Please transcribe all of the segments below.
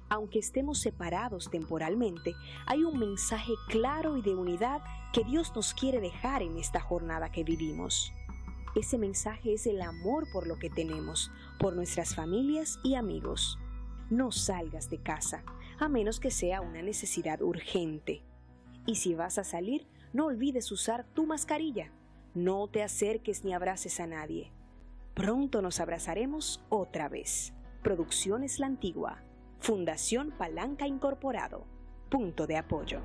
Aunque estemos separados temporalmente, hay un mensaje claro y de unidad que Dios nos quiere dejar en esta jornada que vivimos. Ese mensaje es el amor por lo que tenemos, por nuestras familias y amigos. No salgas de casa, a menos que sea una necesidad urgente. Y si vas a salir, no olvides usar tu mascarilla. No te acerques ni abraces a nadie. Pronto nos abrazaremos otra vez. Producciones La Antigua. Fundación Palanca Incorporado. Punto de apoyo.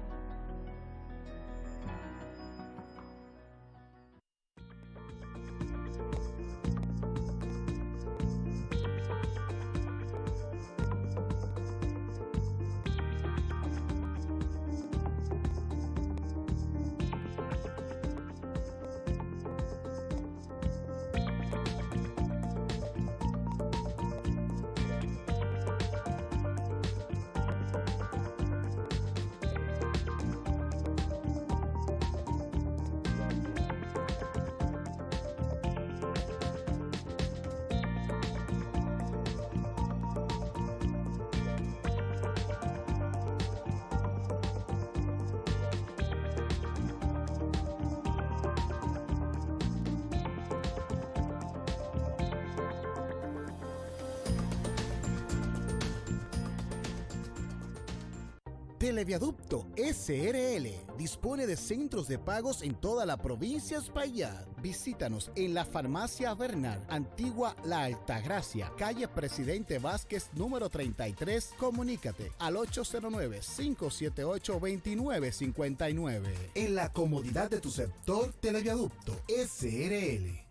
Televiaducto SRL dispone de centros de pagos en toda la provincia de Espaillat. Visítanos en la Farmacia Bernal, Antigua La Altagracia, calle Presidente Vázquez, número 33. Comunícate al 809-578-2959. En la comodidad de tu sector, Televiaducto SRL.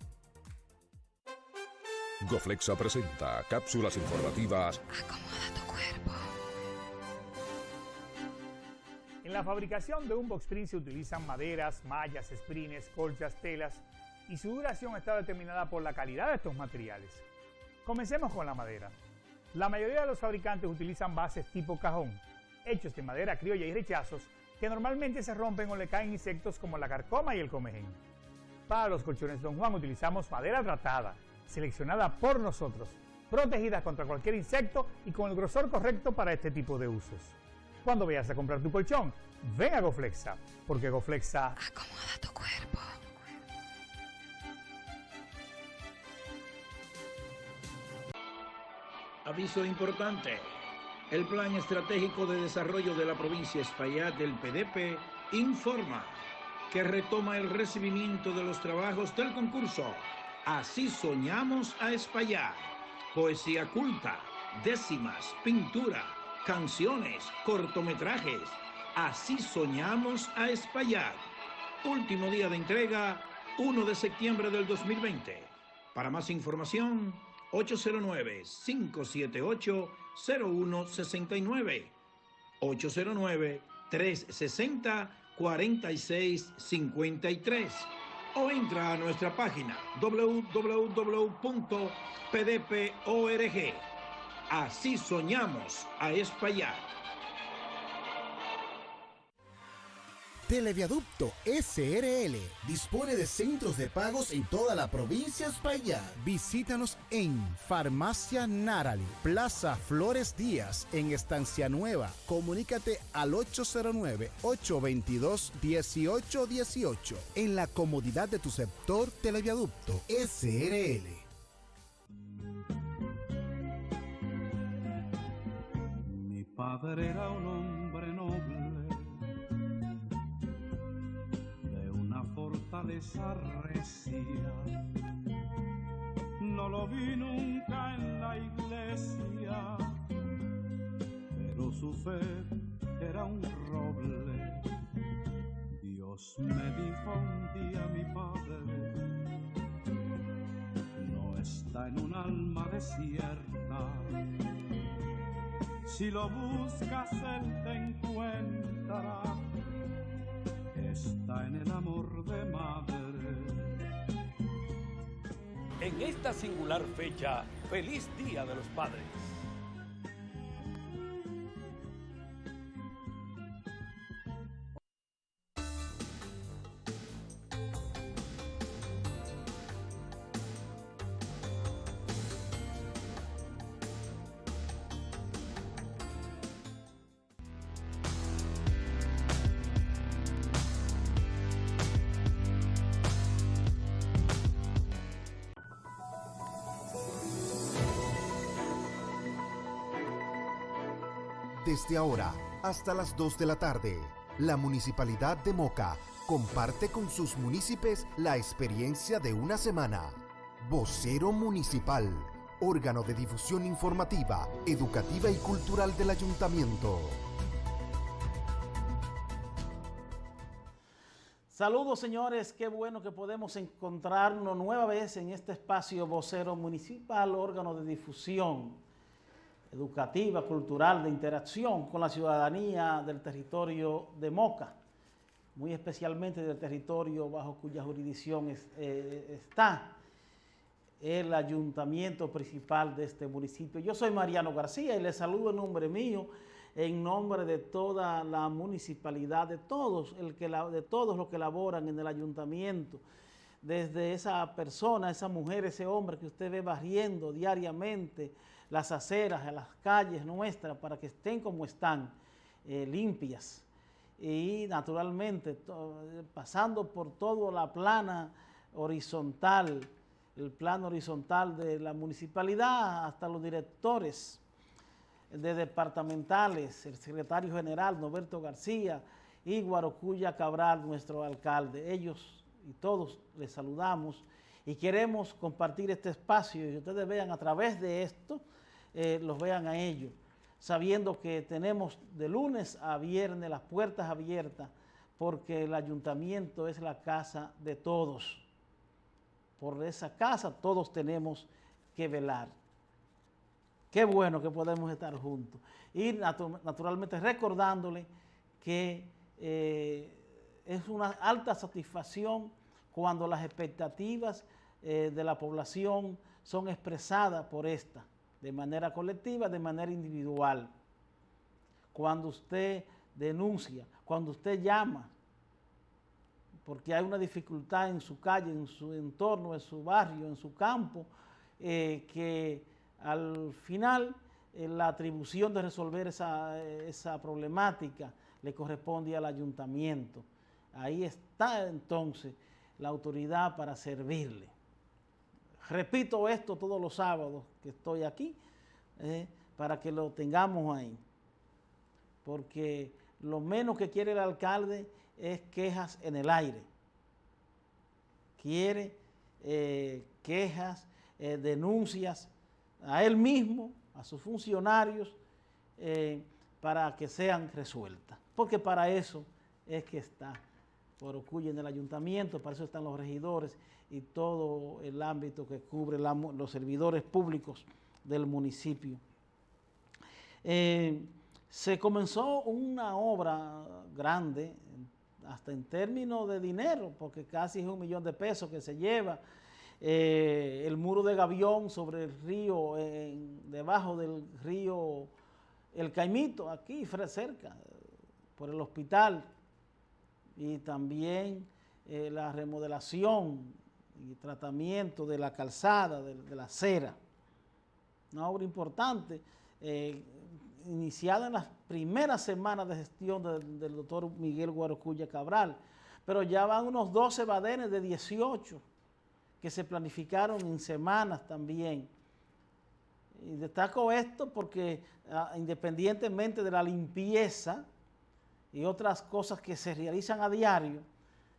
Goflexa presenta cápsulas informativas. Acomoda tu cuerpo. En la fabricación de un box spring se utilizan maderas, mallas, springs, colchas, telas y su duración está determinada por la calidad de estos materiales. Comencemos con la madera. La mayoría de los fabricantes utilizan bases tipo cajón, hechos de madera criolla y rechazos que normalmente se rompen o le caen insectos como la carcoma y el comején. Para los colchones Don Juan utilizamos madera tratada, seleccionada por nosotros, protegida contra cualquier insecto y con el grosor correcto para este tipo de usos. Cuando vayas a comprar tu colchón, ven a Goflexa, porque Goflexa acomoda tu cuerpo. Aviso importante. El Plan Estratégico de Desarrollo de la Provincia Espaillat del PDP informa que retoma el recibimiento de los trabajos del concurso Así Soñamos a Espaillat. Poesía culta, décimas, pintura, canciones, cortometrajes. Así Soñamos a Espaillat. Último día de entrega, 1 de septiembre del 2020. Para más información, 809-578-0169. 809-360-4653. O entra a nuestra página www.pdp.org. Así Soñamos a Espaillat. Televiaducto SRL dispone de centros de pagos en toda la provincia de Espaillat. Visítanos en Farmacia Narali, Plaza Flores Díaz, en Estancia Nueva. Comunícate al 809-822-1818. En la comodidad de tu sector, Televiaducto SRL. Mi padre era un hombre noble, fortaleza recia. No lo vi nunca en la iglesia, pero su fe era un roble. Dios me dijo un día, mi padre no está en un alma desierta. Si lo buscas, él te encuentra. Está en el amor de madre. En esta singular fecha, feliz Día de los Padres. Desde ahora hasta las 2 de la tarde, la Municipalidad de Moca comparte con sus municipios la experiencia de una semana. Vocero Municipal, órgano de difusión informativa, educativa y cultural del Ayuntamiento. Saludos, señores, qué bueno que podemos encontrarnos nueva vez en este espacio Vocero Municipal, órgano de difusión educativa, cultural, de interacción con la ciudadanía del territorio de Moca, muy especialmente del territorio bajo cuya jurisdicción está el ayuntamiento principal de este municipio. Yo soy Mariano García y les saludo en nombre mío, en nombre de toda la municipalidad, de todos los que laboran en el ayuntamiento, desde esa persona, esa mujer, ese hombre que usted ve barriendo diariamente las aceras, las calles nuestras, para que estén como están, limpias. Y naturalmente, pasando por toda la plana horizontal, el plano horizontal de la municipalidad, hasta los directores de departamentales, el secretario general Norberto García y Guarocuya Cabral, nuestro alcalde. Ellos y todos les saludamos y queremos compartir este espacio y ustedes vean a través de esto, los vean a ellos, sabiendo que tenemos de lunes a viernes las puertas abiertas, porque el ayuntamiento es la casa de todos. Por esa casa todos tenemos que velar. Qué bueno que podemos estar juntos. Y naturalmente recordándole que es una alta satisfacción cuando las expectativas de la población son expresadas por esta, de manera colectiva, de manera individual. Cuando usted denuncia, cuando usted llama, porque hay una dificultad en su calle, en su entorno, en su barrio, en su campo, que al final la atribución de resolver esa problemática le corresponde al ayuntamiento. Ahí está entonces la autoridad para servirle. Repito esto todos los sábados que estoy aquí, para que lo tengamos ahí. Porque lo menos que quiere el alcalde es quejas en el aire. Quiere quejas, denuncias a él mismo, a sus funcionarios, para que sean resueltas. Porque para eso es que está Guarocuya en el ayuntamiento, para eso están los regidores y todo el ámbito que cubre los servidores públicos del municipio. Se comenzó una obra grande, hasta en términos de dinero, porque casi es 1 millón de pesos que se lleva, el muro de gavión sobre el río, debajo del río El Caimito, aquí cerca, por el hospital, y también la remodelación y tratamiento de la calzada, de la acera. Una obra importante, iniciada en las primeras semanas de gestión del doctor Miguel Guarocuya Cabral, pero ya van unos 12 badenes de 18 que se planificaron en semanas también. Y destaco esto porque independientemente de la limpieza y otras cosas que se realizan a diario,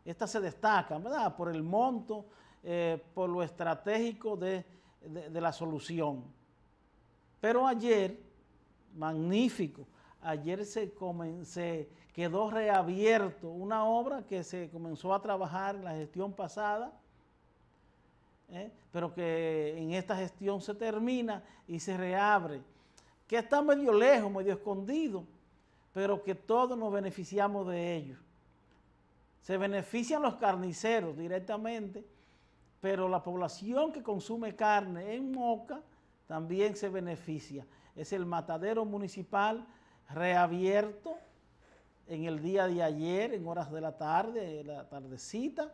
estas se destacan, ¿verdad? Por el monto, por lo estratégico de la solución. Pero ayer, magnífico, ayer se quedó reabierto una obra que se comenzó a trabajar en la gestión pasada, pero que en esta gestión se termina y se reabre, que está medio lejos, medio escondido, pero que todos nos beneficiamos de ello. Se benefician los carniceros directamente, pero la población que consume carne en Moca también se beneficia. Es el matadero municipal reabierto en el día de ayer, en horas de la tarde, la tardecita,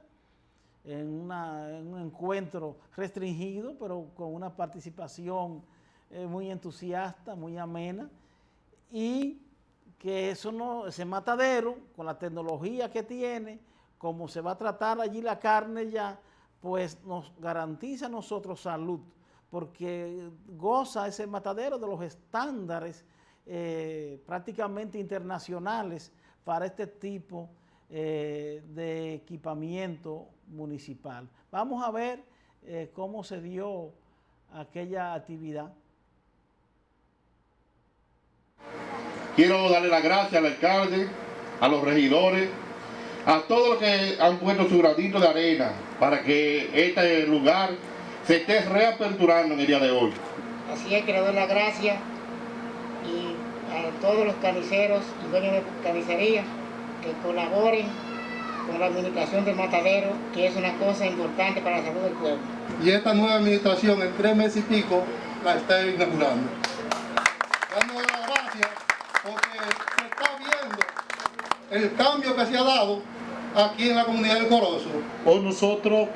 en un encuentro restringido, pero con una participación muy entusiasta, muy amena, y que ese matadero, con la tecnología que tiene, como se va a tratar allí la carne ya, pues nos garantiza a nosotros salud, porque goza ese matadero de los estándares prácticamente internacionales para este tipo de equipamiento municipal. Vamos a ver cómo se dio aquella actividad. Quiero darle las gracias al alcalde, a los regidores, a todos los que han puesto su granito de arena para que este lugar se esté reaperturando en el día de hoy. Así es que le doy las gracias y a todos los carniceros y dueños de carnicería que colaboren con la administración del matadero, que es una cosa importante para la salud del pueblo. Y esta nueva administración en 3 meses y pico la está inaugurando. Dando las gracias porque se está viendo el cambio que se ha dado aquí en la comunidad del Corozo. Hoy nosotros,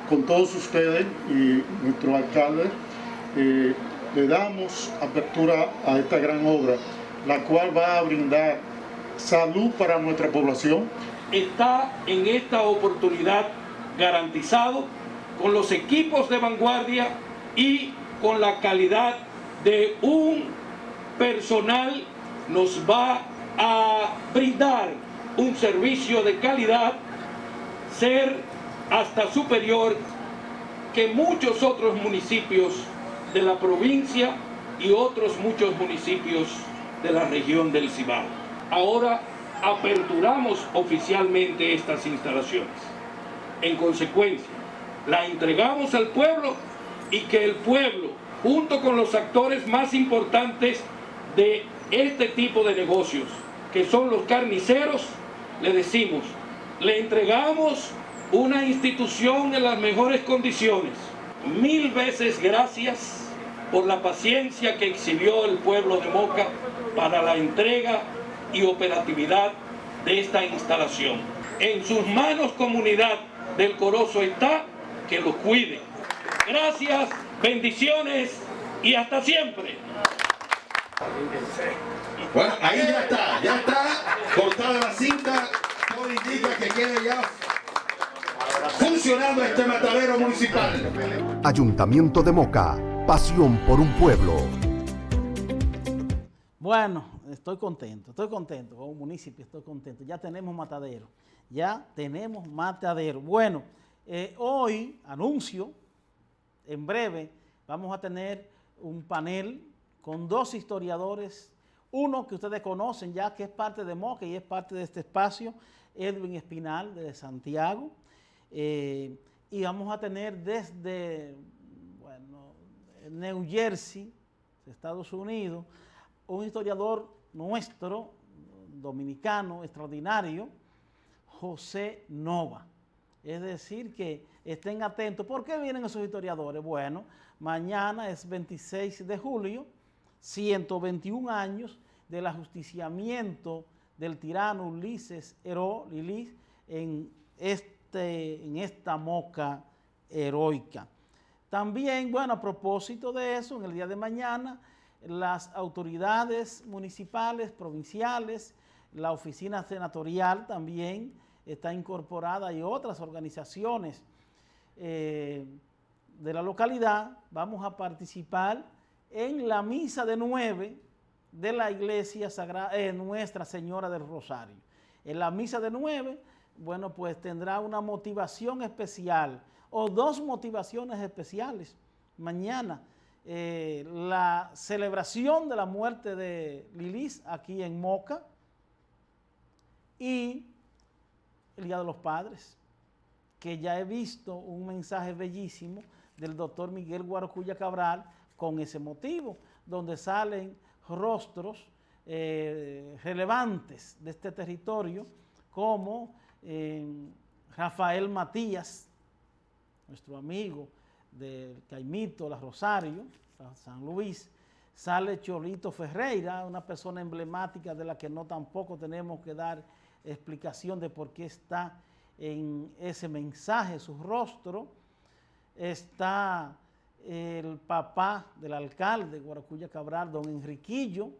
con todos ustedes y nuestro alcalde, le damos apertura a esta gran obra, la cual va a brindar salud para nuestra población. Está en esta oportunidad garantizado con los equipos de vanguardia y con la calidad de un personal. Nos va a brindar un servicio de calidad, ser hasta superior que muchos otros municipios de la provincia y otros muchos municipios de la región del Cibao. Ahora aperturamos oficialmente estas instalaciones. En consecuencia, la entregamos al pueblo y que el pueblo, junto con los actores más importantes de este tipo de negocios, que son los carniceros, le decimos, le entregamos una institución en las mejores condiciones. 1000 veces gracias por la paciencia que exhibió el pueblo de Moca para la entrega y operatividad de esta instalación. En sus manos, comunidad del Corozo, está que los cuide. Gracias, bendiciones y hasta siempre. Bueno, ahí ya está cortada la cinta, todo indica que quede ya funcionando este matadero municipal. Ayuntamiento de Moca, pasión por un pueblo. Bueno, estoy contento como municipio, estoy contento. Ya tenemos matadero. Bueno, hoy anuncio, en breve, vamos a tener un panel con 2 historiadores, uno que ustedes conocen ya, que es parte de Moca y es parte de este espacio, Edwin Espinal, de Santiago, y vamos a tener desde New Jersey, Estados Unidos, un historiador nuestro, dominicano, extraordinario, José Nova. Es decir, que estén atentos. ¿Por qué vienen esos historiadores? Bueno, mañana es 26 de julio, 121 años del ajusticiamiento del tirano Ulises Heró Lilis en esta Moca heroica. También, bueno, a propósito de eso, en el día de mañana, las autoridades municipales, provinciales, la oficina senatorial también está incorporada y otras organizaciones de la localidad. Vamos a participar en la misa de 9 de la iglesia sagrada, Nuestra Señora del Rosario. En la misa de 9, bueno, pues tendrá una motivación especial o 2 motivaciones especiales. Mañana, la celebración de la muerte de Lilis aquí en Moca y el Día de los Padres, que ya he visto un mensaje bellísimo del doctor Miguel Guarocuya Cabral con ese motivo, donde salen rostros relevantes de este territorio, como Rafael Matías, nuestro amigo del Caimito, la Rosario, San Luis, sale Cholito Ferreira, una persona emblemática de la que no tampoco tenemos que dar explicación de por qué está en ese mensaje, su rostro. Está el papá del alcalde Guaracuya Cabral, don Enriquillo,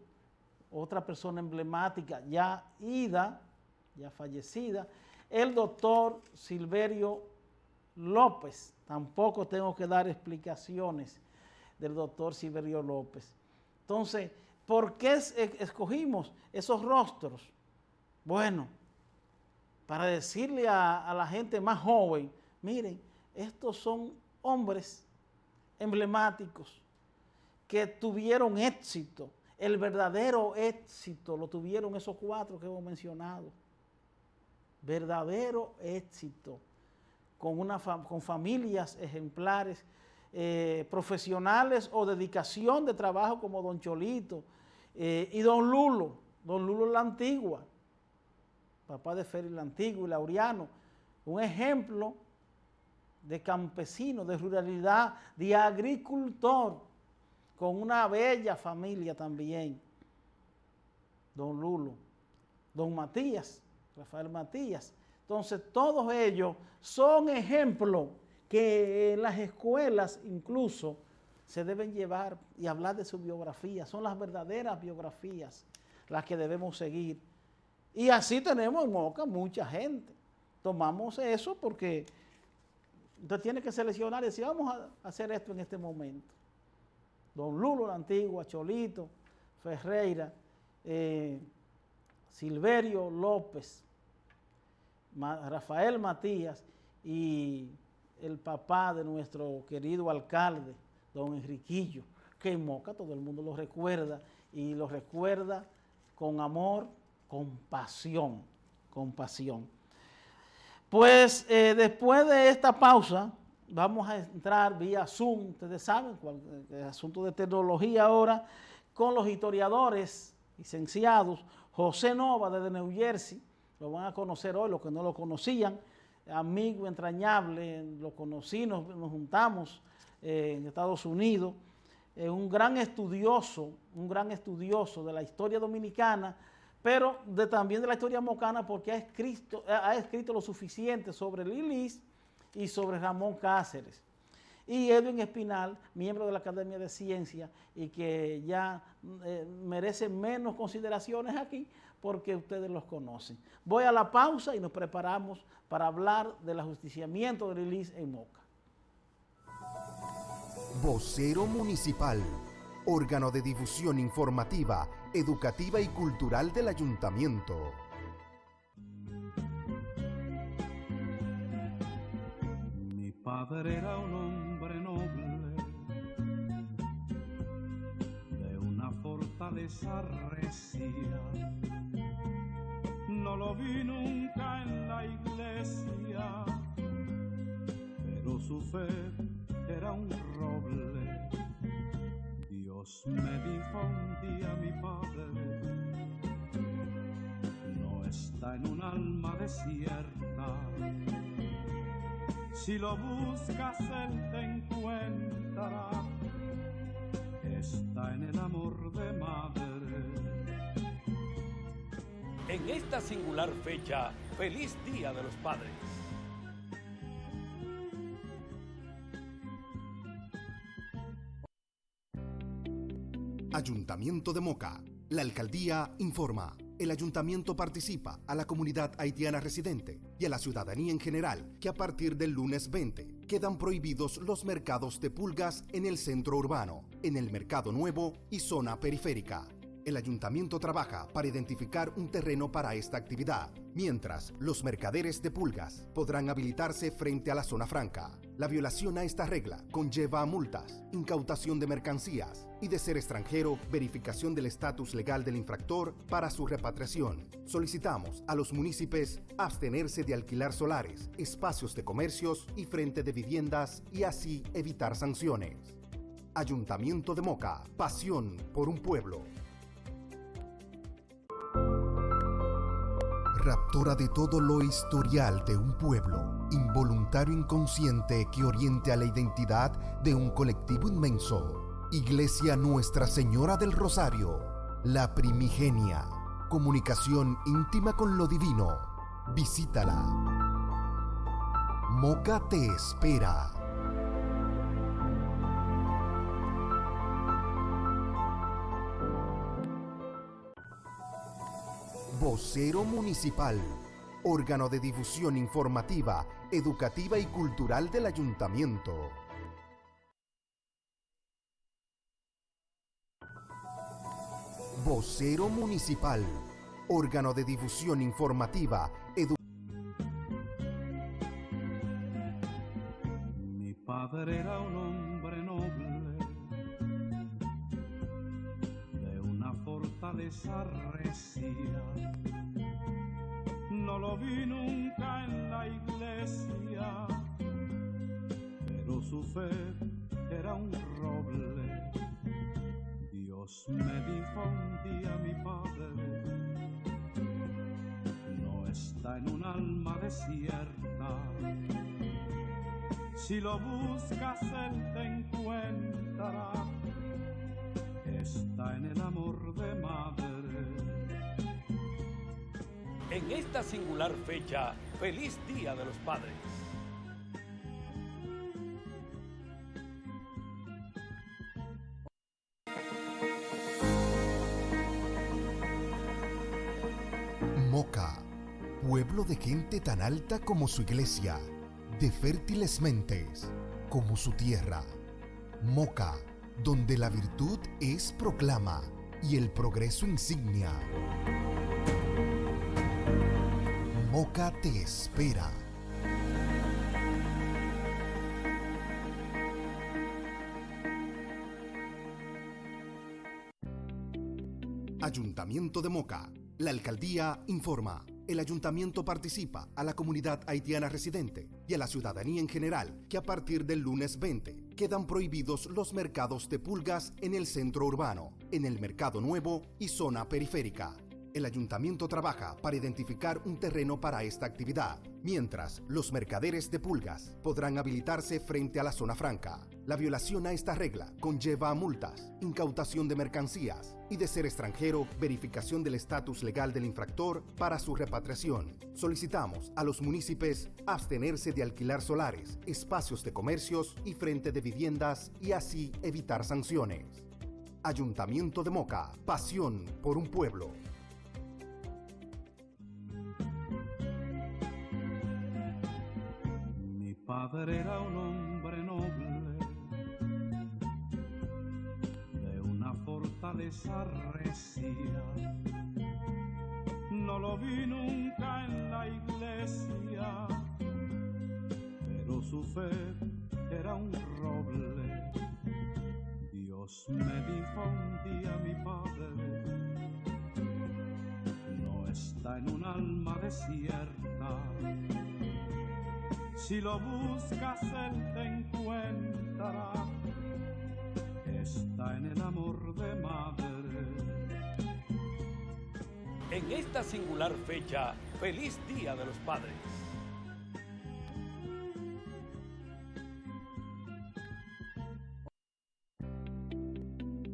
otra persona emblemática ya ida, ya fallecida, el doctor Silverio López, tampoco tengo que dar explicaciones del doctor Silverio López. Entonces, ¿Por qué escogimos esos rostros? Bueno, para decirle a la gente más joven, miren, estos son hombres emblemáticos que tuvieron éxito. El verdadero éxito lo tuvieron esos 4 que hemos mencionado. Verdadero éxito, con familias ejemplares, profesionales o dedicación de trabajo como don Cholito y don Lulo la Antigua, papá de Félix la Antigua y Laureano, un ejemplo de campesino, de ruralidad, de agricultor, con una bella familia también. Don Lulo, don Matías, Rafael Matías. Entonces, todos ellos son ejemplos que en las escuelas incluso se deben llevar y hablar de su biografía. Son las verdaderas biografías las que debemos seguir. Y así tenemos en Moca mucha gente. Tomamos eso porque usted tiene que seleccionar y decir, vamos a hacer esto en este momento. Don Lulo la Antigua, Cholito, Ferreira, Silverio López, Rafael Matías y el papá de nuestro querido alcalde, don Enriquillo, que en Moca todo el mundo lo recuerda y lo recuerda con amor, con pasión, con pasión. Pues después de esta pausa, vamos a entrar vía Zoom, ustedes saben, el asunto de tecnología ahora, con los historiadores licenciados. José Nova desde New Jersey, lo van a conocer hoy, los que no lo conocían, amigo entrañable, lo conocí, nos juntamos en Estados Unidos, un gran estudioso de la historia dominicana, pero también de la historia mocana, porque ha escrito lo suficiente sobre Lilis y sobre Ramón Cáceres. Y Edwin Espinal, miembro de la Academia de Ciencias, y que ya merece menos consideraciones aquí, porque ustedes los conocen. Voy a la pausa y nos preparamos para hablar del ajusticiamiento de Lilis en Moca. Vocero Municipal, órgano de difusión informativa, educativa y cultural del Ayuntamiento. Mi padre era un hombre noble, de una fortaleza recia. No lo vi nunca en la iglesia, pero su fe era un roble. Dios me dijo un día, mi padre, no está en un alma desierta. Si lo buscas, él te encuentra. Está en el amor de madre. En esta singular fecha, feliz Día de los Padres. Ayuntamiento de Moca. La alcaldía informa. El ayuntamiento participa a la comunidad haitiana residente y a la ciudadanía en general que a partir del lunes 20 quedan prohibidos los mercados de pulgas en el centro urbano, en el Mercado Nuevo y zona periférica. El ayuntamiento trabaja para identificar un terreno para esta actividad, mientras los mercaderes de pulgas podrán habilitarse frente a la zona franca. La violación a esta regla conlleva multas, incautación de mercancías y, de ser extranjero, verificación del estatus legal del infractor para su repatriación. Solicitamos a los municipios abstenerse de alquilar solares, espacios de comercios y frente de viviendas y así evitar sanciones. Ayuntamiento de Moca, pasión por un pueblo. Raptora de todo lo historial de un pueblo, involuntario inconsciente que oriente a la identidad de un colectivo inmenso. Iglesia Nuestra Señora del Rosario, la primigenia. Comunicación íntima con lo divino. Visítala. Moca te espera. Vocero Municipal, órgano de difusión informativa, educativa y cultural del Ayuntamiento. Vocero Municipal, órgano de difusión informativa, Mi padre era un hombre noble, de una fortaleza recia. No lo vi nunca en la iglesia, pero su fe era un roble. Dios me dijo un día, mi padre, no está en un alma desierta. Si lo buscas, él te encuentra. Está en el amor de madre. En esta singular fecha, feliz Día de los Padres. Moca, pueblo de gente tan alta como su iglesia, de fértiles mentes como su tierra. Moca, donde la virtud es proclama y el progreso insignia. Moca te espera. Ayuntamiento de Moca. La alcaldía informa. El ayuntamiento participa a la comunidad haitiana residente y a la ciudadanía en general que a partir del lunes 20 quedan prohibidos los mercados de pulgas en el centro urbano, en el Mercado Nuevo y zona periférica. El ayuntamiento trabaja para identificar un terreno para esta actividad, mientras los mercaderes de pulgas podrán habilitarse frente a la zona franca. La violación a esta regla conlleva multas, incautación de mercancías y, de ser extranjero, verificación del estatus legal del infractor para su repatriación. Solicitamos a los municipios abstenerse de alquilar solares, espacios de comercios y frente de viviendas y así evitar sanciones. Ayuntamiento de Moca, pasión por un pueblo. Mi padre era un hombre noble, de una fortaleza recia. No lo vi nunca en la iglesia, pero su fe era un roble. Dios me dijo un día, mi padre, no está en un alma desierta. Si lo buscas, él te encuentra. Está en el amor de madre. En esta singular fecha, feliz Día de los Padres.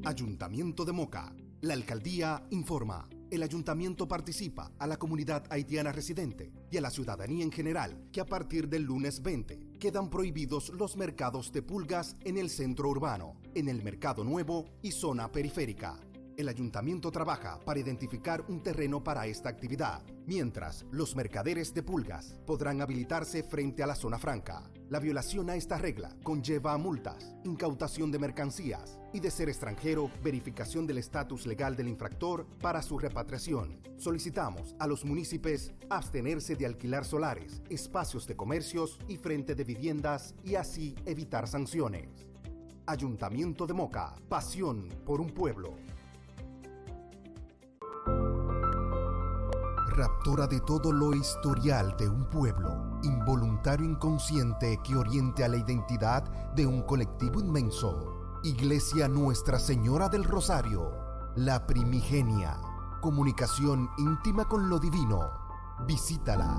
Ayuntamiento de Moca. La alcaldía informa. El ayuntamiento participa a la comunidad haitiana residente y a la ciudadanía en general que a partir del lunes 20 quedan prohibidos los mercados de pulgas en el centro urbano, en el Mercado Nuevo y zona periférica. El ayuntamiento trabaja para identificar un terreno para esta actividad, mientras los mercaderes de pulgas podrán habilitarse frente a la zona franca. La violación a esta regla conlleva multas, incautación de mercancías y, de ser extranjero, verificación del estatus legal del infractor para su repatriación. Solicitamos a los municipios abstenerse de alquilar solares, espacios de comercios y frente de viviendas y así evitar sanciones. Ayuntamiento de Moca, pasión por un pueblo. Raptora de todo lo historial de un pueblo, involuntario inconsciente que oriente a la identidad de un colectivo inmenso. Iglesia Nuestra Señora del Rosario, la primigenia. Comunicación íntima con lo divino. Visítala.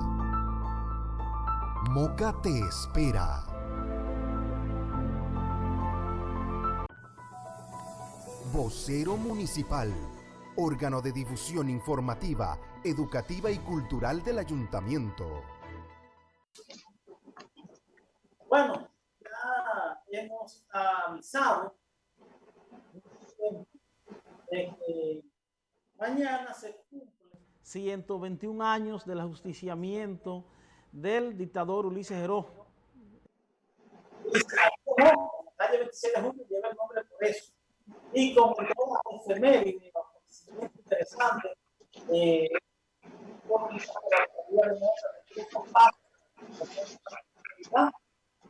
Moca te espera. Vocero Municipal, órgano de difusión informativa, educativa y cultural del ayuntamiento. Bueno, ya hemos avisado de que mañana se cumplen 121 años del ajusticiamiento del dictador Ulises Heró. La calle 27 de junio lleva el nombre por eso. Y como toda efeméride, interesante.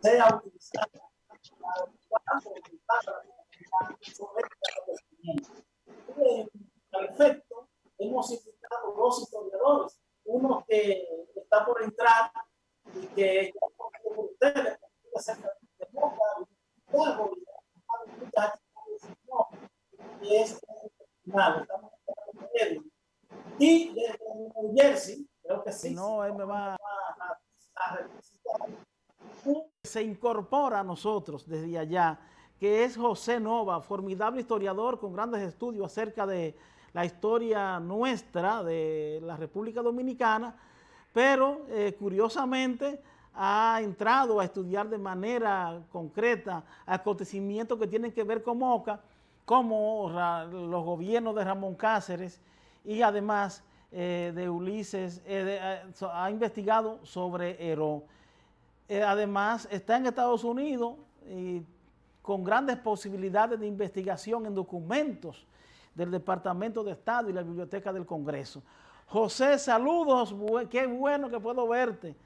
Sea utilizada al efecto, hemos invitado dos historiadores, uno que está por entrar y que por ustedes, de Moca, y es final, estamos en él. Y desde New Jersey, creo que sí. No, él me va a representar. Se incorpora a nosotros desde allá, que es José Nova, formidable historiador con grandes estudios acerca de la historia nuestra de la República Dominicana, pero curiosamente ha entrado a estudiar de manera concreta acontecimientos que tienen que ver con Moca, como los gobiernos de Ramón Cáceres, y además de Ulises, ha investigado sobre Heró. Además está en Estados Unidos y con grandes posibilidades de investigación en documentos del Departamento de Estado y la Biblioteca del Congreso. José, saludos, qué bueno que puedo verte.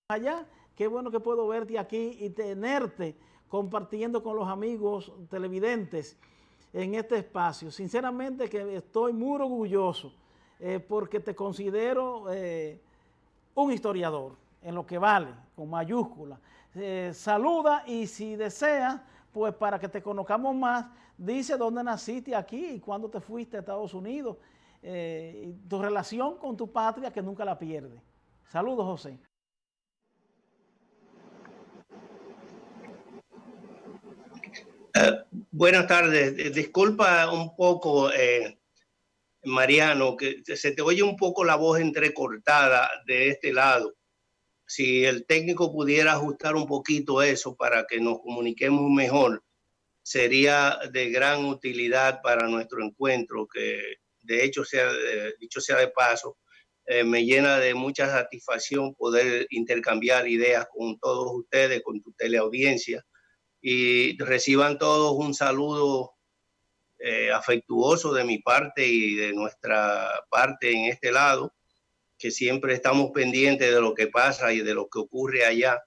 Allá, qué bueno que puedo verte aquí y tenerte compartiendo con los amigos televidentes en este espacio. Sinceramente que estoy muy orgulloso porque te considero un historiador en lo que vale, con mayúscula. Saluda y si desea, pues para que te conozcamos más, dice dónde naciste aquí y cuándo te fuiste a Estados Unidos, y tu relación con tu patria que nunca la pierde. Saludos, José. Buenas tardes. Disculpa un poco, Mariano, que se te oye un poco la voz entrecortada de este lado. Si el técnico pudiera ajustar un poquito eso para que nos comuniquemos mejor, sería de gran utilidad para nuestro encuentro, que de hecho, dicho sea de paso, me llena de mucha satisfacción poder intercambiar ideas con todos ustedes, con tu teleaudiencia, y reciban todos un saludo afectuoso de mi parte y de nuestra parte en este lado, que siempre estamos pendientes de lo que pasa y de lo que ocurre allá.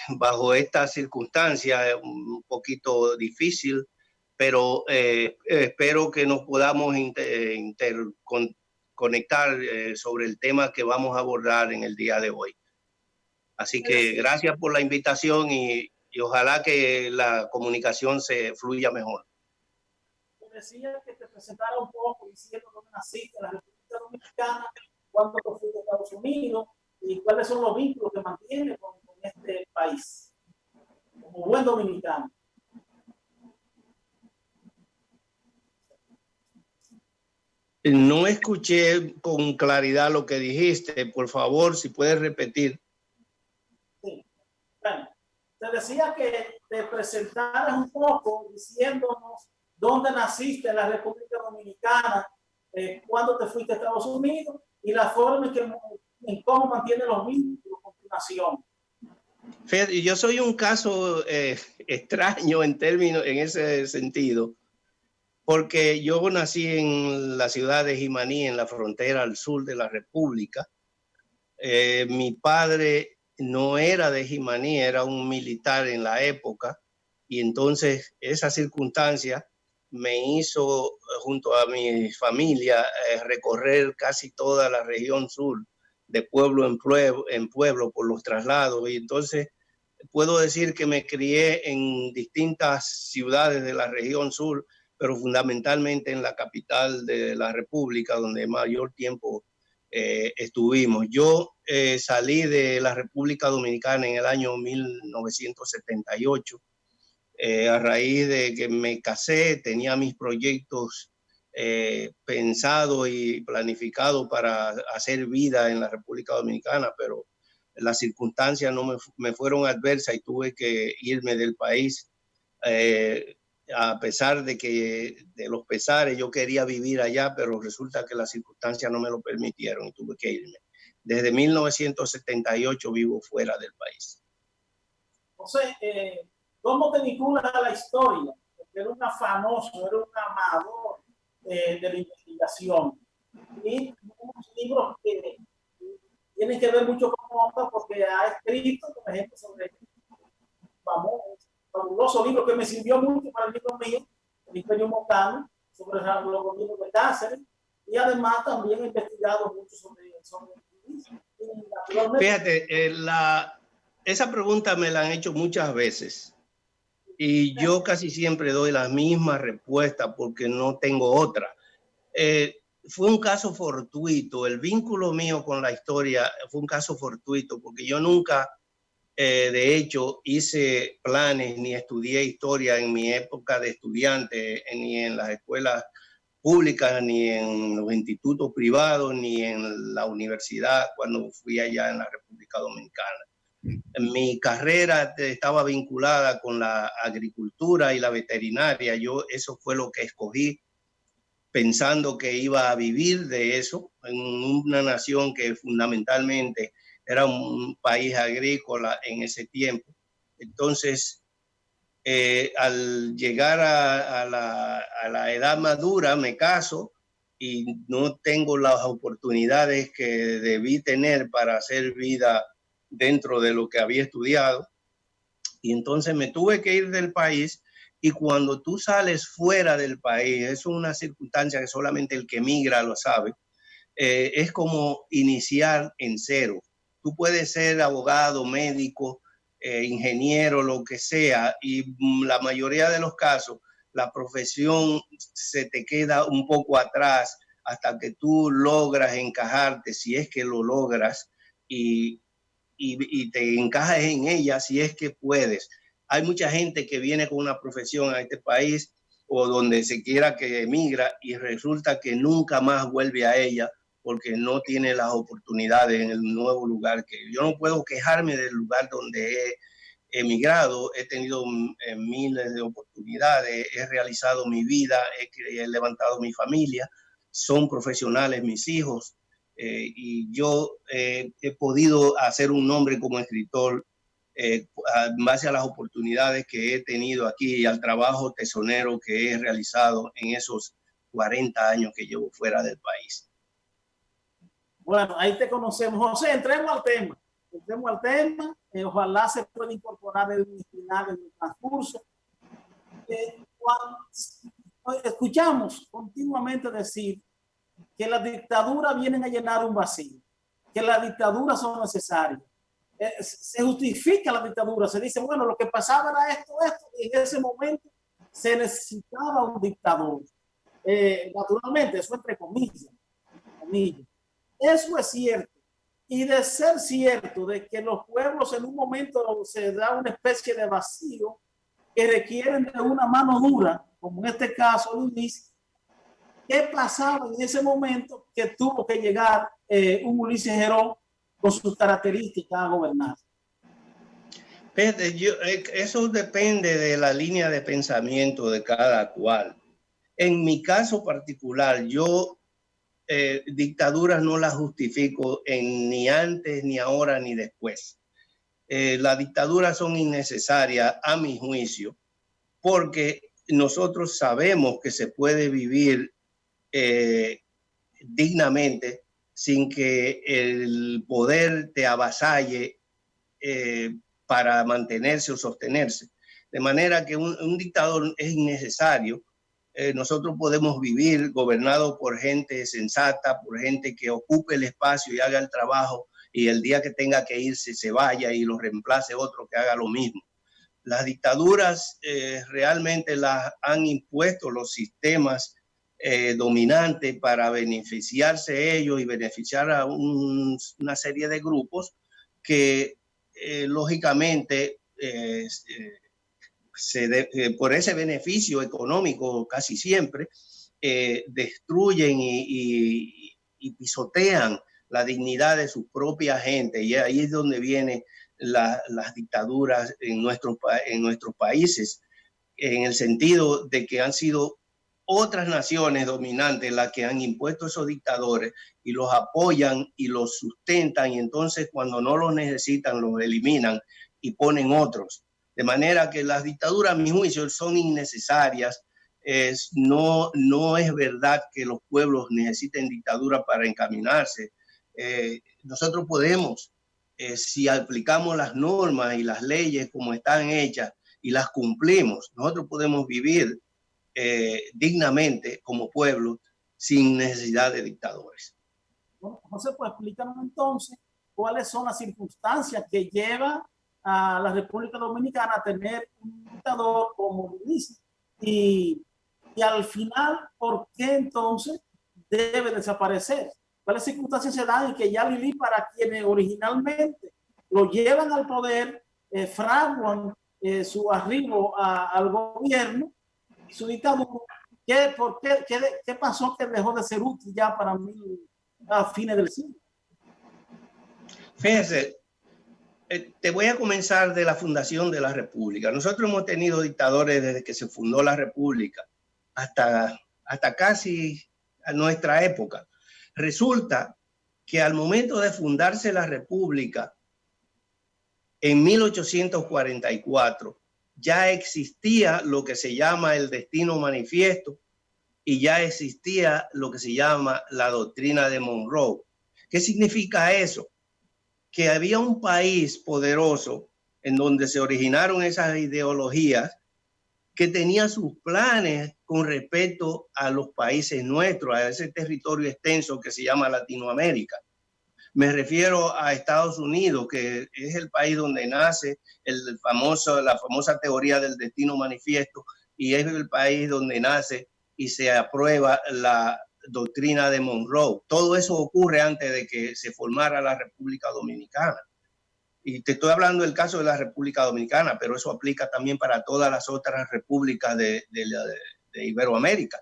Bajo esta circunstancia un poquito difícil, pero espero que nos podamos conectar sobre el tema que vamos a abordar en el día de hoy. Así que gracias por la invitación y ojalá que la comunicación se fluya mejor. Te decía que te presentara un poco diciendo dónde naciste en la República Dominicana, cuándo te fuiste a Estados Unidos y cuáles son los vínculos que mantienes con este país, como buen dominicano. No escuché con claridad lo que dijiste. Por favor, si puedes repetir. Sí. Bueno, te decía que te presentaras un poco diciéndonos dónde naciste en la República Dominicana, cuándo te fuiste a Estados Unidos y la forma en cómo mantienes los vínculos con tu nación. Yo soy un caso extraño en ese sentido, porque yo nací en la ciudad de Jimaní, en la frontera al sur de la República. Mi padre no era de Jimaní, era un militar en la época, y entonces esa circunstancia me hizo, junto a mi familia, recorrer casi toda la región sur, de pueblo en pueblo por los traslados, y entonces puedo decir que me crié en distintas ciudades de la región sur, pero fundamentalmente en la capital de la República, donde mayor tiempo estuvimos. Yo salí de la República Dominicana en el año 1978, a raíz de que me casé, tenía mis proyectos pensado y planificado para hacer vida en la República Dominicana, pero las circunstancias no me fueron adversas y tuve que irme del país. A pesar de que de los pesares yo quería vivir allá, pero resulta que las circunstancias no me lo permitieron y tuve que irme. Desde 1978 vivo fuera del país. José, ¿cómo te vinculas a la historia? que era un afanoso, era un amador de la investigación. Y unos libros que tienen que ver mucho con Moca, porque ha escrito, por ejemplo, sobre fabuloso libro que me sirvió mucho para el libro mío, El Imperio Mocano, sobre los gobiernos de Cáceres, y además también he investigado mucho sobre Fíjate, esa pregunta me la han hecho muchas veces y yo casi siempre doy la misma respuesta porque no tengo otra. Fue un caso fortuito, el vínculo mío con la historia fue un caso fortuito porque yo nunca, de hecho, hice planes ni estudié historia en mi época de estudiante, ni en las escuelas públicas, ni en los institutos privados, ni en la universidad cuando fui allá en la República Dominicana. Mi carrera estaba vinculada con la agricultura y la veterinaria. Eso fue lo que escogí, pensando que iba a vivir de eso en una nación que fundamentalmente era un país agrícola en ese tiempo. Entonces, al llegar a la edad madura, me caso y no tengo las oportunidades que debí tener para hacer vida dentro de lo que había estudiado. Y entonces me tuve que ir del país. Y cuando tú sales fuera del país, es una circunstancia que solamente el que migra lo sabe, es como iniciar en cero. Tú puedes ser abogado, médico, ingeniero, lo que sea, y la mayoría de los casos la profesión se te queda un poco atrás hasta que tú logras encajarte, si es que lo logras, y te encajas en ella si es que puedes. Hay mucha gente que viene con una profesión a este país o donde se quiera que emigra y resulta que nunca más vuelve a ella porque no tiene las oportunidades en el nuevo lugar. Yo no puedo quejarme del lugar donde he emigrado, he tenido miles de oportunidades, he realizado mi vida, he levantado mi familia, son profesionales mis hijos, y yo he podido hacer un nombre como escritor en base a las oportunidades que he tenido aquí y al trabajo tesonero que he realizado en esos 40 años que llevo fuera del país. Bueno, ahí te conocemos. José, entremos al tema. Ojalá se pueda incorporar en el final, en el transcurso. Escuchamos continuamente decir que las dictaduras vienen a llenar un vacío, que las dictaduras son necesarias. Se justifica la dictadura, se dice, bueno, lo que pasaba era esto, y en ese momento se necesitaba un dictador. Naturalmente, eso entre comillas. Eso es cierto. Y de ser cierto de que los pueblos en un momento se da una especie de vacío que requieren de una mano dura, como en este caso Luis, ¿qué pasaba en ese momento que tuvo que llegar un Ulises Gerón con sus características a gobernar? Eso depende de la línea de pensamiento de cada cual. En mi caso particular, yo dictaduras no las justifico ni antes, ni ahora, ni después. Las dictaduras son innecesarias a mi juicio porque nosotros sabemos que se puede vivir dignamente sin que el poder te avasalle para mantenerse o sostenerse. De manera que un dictador es innecesario. Nosotros podemos vivir gobernados por gente sensata, por gente que ocupe el espacio y haga el trabajo y el día que tenga que irse se vaya y lo reemplace otro que haga lo mismo. Las dictaduras realmente las han impuesto los sistemas dominantes para beneficiarse ellos y beneficiar a una serie de grupos que lógicamente por ese beneficio económico casi siempre destruyen y pisotean la dignidad de su propia gente, y ahí es donde vienen las dictaduras en nuestros países, en el sentido de que han sido otras naciones dominantes las que han impuesto esos dictadores y los apoyan y los sustentan, y entonces cuando no los necesitan los eliminan y ponen otros. De manera que las dictaduras, a mi juicio, son innecesarias. No es verdad que los pueblos necesiten dictadura para encaminarse. Nosotros podemos, si aplicamos las normas y las leyes como están hechas y las cumplimos, nosotros podemos vivir dignamente como pueblo sin necesidad de dictadores. Bueno, José, pues explícanos entonces cuáles son las circunstancias que llevan a la República Dominicana a tener un dictador como Lilies y al final, ¿por qué entonces debe desaparecer? ¿Cuáles circunstancias se dan en que ya Lilies, para quienes originalmente lo llevan al poder, fraguan su arribo al gobierno y su dictadura? ¿Qué pasó que dejó de ser útil ya para mí a fines del siglo? Fíjense, te voy a comenzar de la fundación de la República. Nosotros hemos tenido dictadores desde que se fundó la República hasta casi a nuestra época. Resulta que al momento de fundarse la República, en 1844, ya existía lo que se llama el Destino Manifiesto y ya existía lo que se llama la doctrina de Monroe. ¿Qué significa eso? Que había un país poderoso en donde se originaron esas ideologías que tenía sus planes con respecto a los países nuestros, a ese territorio extenso que se llama Latinoamérica. Me refiero a Estados Unidos, que es el país donde nace la famosa teoría del destino manifiesto, y es el país donde nace y se aprueba la doctrina de Monroe. Todo eso ocurre antes de que se formara la República Dominicana. Y te estoy hablando del caso de la República Dominicana, pero eso aplica también para todas las otras repúblicas de Iberoamérica.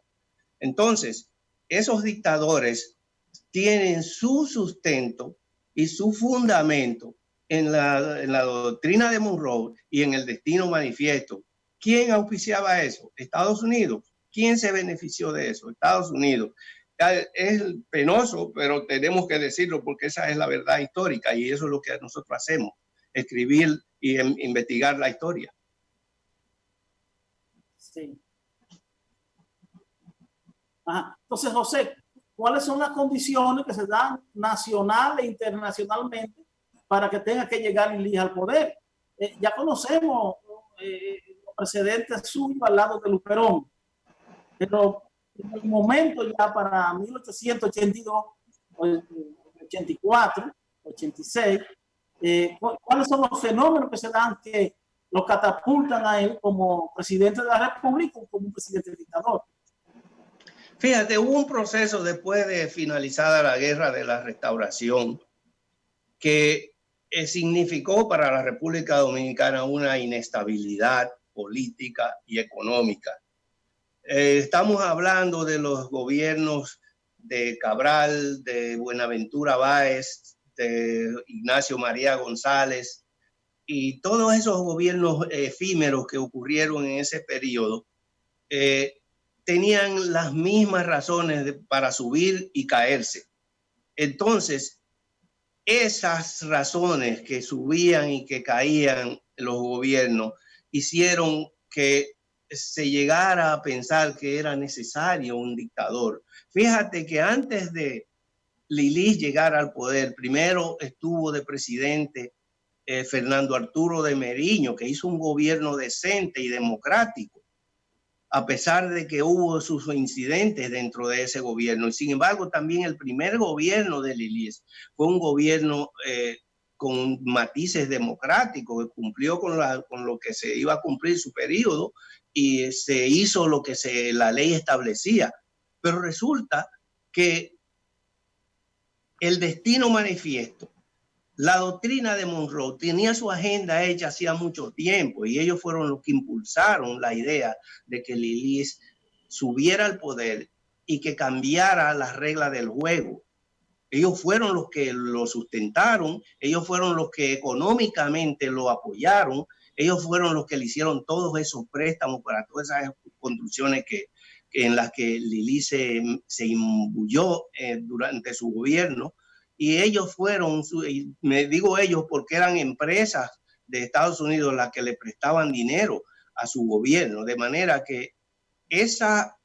Entonces, esos dictadores tienen su sustento y su fundamento en la doctrina de Monroe y en el Destino Manifiesto. ¿Quién auspiciaba eso? Estados Unidos. ¿Quién se benefició de eso? Estados Unidos. Es penoso, pero tenemos que decirlo porque esa es la verdad histórica y eso es lo que nosotros hacemos, escribir y investigar la historia. Sí. Ajá. Entonces, José, ¿cuáles son las condiciones que se dan nacional e internacionalmente para que tenga que llegar Lilies al poder? Ya conocemos los precedentes suyos al lado de Luperón, pero en el momento ya para 1882, 84, 86, ¿cuáles son los fenómenos que se dan que lo catapultan a él como presidente de la República o como un presidente dictador? Fíjate, hubo un proceso después de finalizada la Guerra de la Restauración que significó para la República Dominicana una inestabilidad política y económica. Estamos hablando de los gobiernos de Cabral, de Buenaventura Báez, de Ignacio María González y todos esos gobiernos efímeros que ocurrieron en ese periodo tenían las mismas razones para subir y caerse. Entonces, esas razones que subían y que caían los gobiernos hicieron que se llegara a pensar que era necesario un dictador. Fíjate que antes de Lilies llegar al poder, primero estuvo de presidente Fernando Arturo de Meriño, que hizo un gobierno decente y democrático, a pesar de que hubo sus incidentes dentro de ese gobierno. Y sin embargo, también el primer gobierno de Lilies fue un gobierno con matices democráticos, que cumplió con lo que se iba a cumplir su periodo y se hizo lo que la ley establecía. Pero resulta que el Destino Manifiesto, la doctrina de Monroe, tenía su agenda hecha hacía mucho tiempo y ellos fueron los que impulsaron la idea de que Lilies subiera al poder y que cambiara las reglas del juego. Ellos fueron los que lo sustentaron, ellos fueron los que económicamente lo apoyaron, ellos fueron los que le hicieron todos esos préstamos para todas esas construcciones en las que Lilies se imbuyó durante su gobierno. Y ellos fueron, me digo ellos porque eran empresas de Estados Unidos las que le prestaban dinero a su gobierno, de manera que esa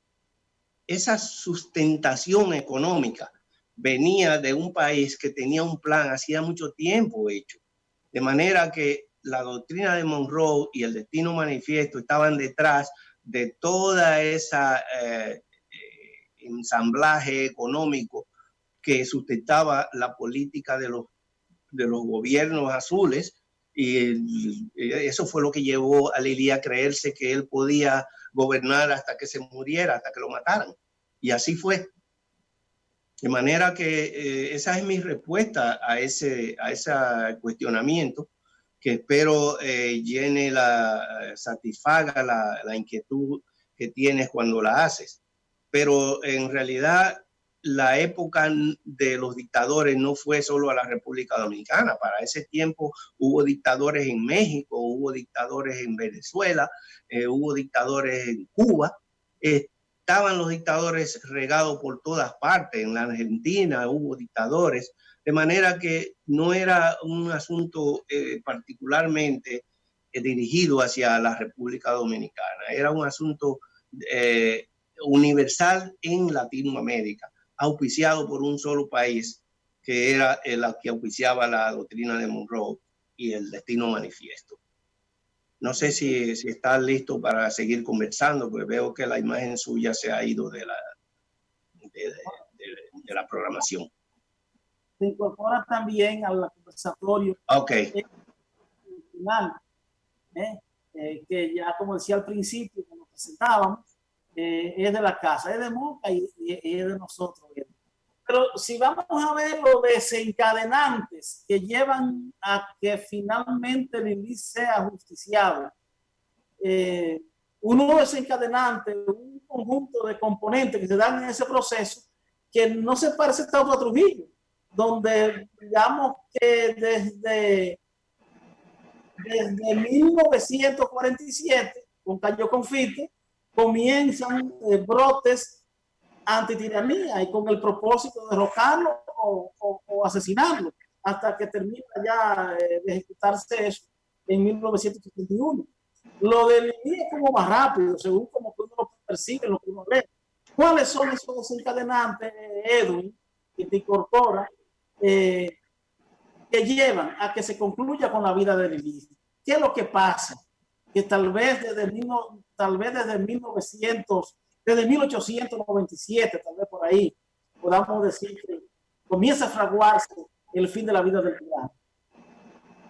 sustentación económica venía de un país que tenía un plan hacía mucho tiempo hecho, de manera que la doctrina de Monroe y el Destino Manifiesto estaban detrás de toda esa ensamblaje económico que sustentaba la política de los gobiernos azules, y eso fue lo que llevó a Lilly a creerse que él podía gobernar hasta que se muriera, hasta que lo mataran. Y así fue. De manera que esa es mi respuesta a ese cuestionamiento, que espero satisfaga la inquietud que tienes cuando la haces. Pero en realidad la época de los dictadores no fue solo a la República Dominicana. Para ese tiempo hubo dictadores en México, hubo dictadores en Venezuela, hubo dictadores en Cuba. Estaban los dictadores regados por todas partes. En la Argentina hubo dictadores. De manera que no era un asunto particularmente dirigido hacia la República Dominicana. Era un asunto universal en Latinoamérica, auspiciado por un solo país, que era el que auspiciaba la doctrina de Monroe y el Destino Manifiesto. No sé si está listo para seguir conversando, porque veo que la imagen suya se ha ido de la programación. Se incorpora también al conversatorio. Ok. Final, que ya, como decía al principio, cuando presentábamos, es de la casa, es de Moca y es de nosotros. Pero si vamos a ver los desencadenantes que llevan a que finalmente Lilly sea justiciado, uno desencadenante, un conjunto de componentes que se dan en ese proceso que no se parece tanto a Trujillo, donde digamos que desde 1947, con Cayo Confite, comienzan brotes antitiranía y con el propósito de derrocarlo o asesinarlo, hasta que termina ya de ejecutarse eso en 1971. Lo de Lilly es como más rápido, según como que uno lo persigue, lo que uno ve. ¿Cuáles son esos desencadenantes, Edwin, que te incorpora, que llevan a que se concluya con la vida de Lilly? ¿Qué es lo que pasa? Que tal vez desde 1897, tal vez por ahí, podamos decir que comienza a fraguarse el fin de la vida del tirano.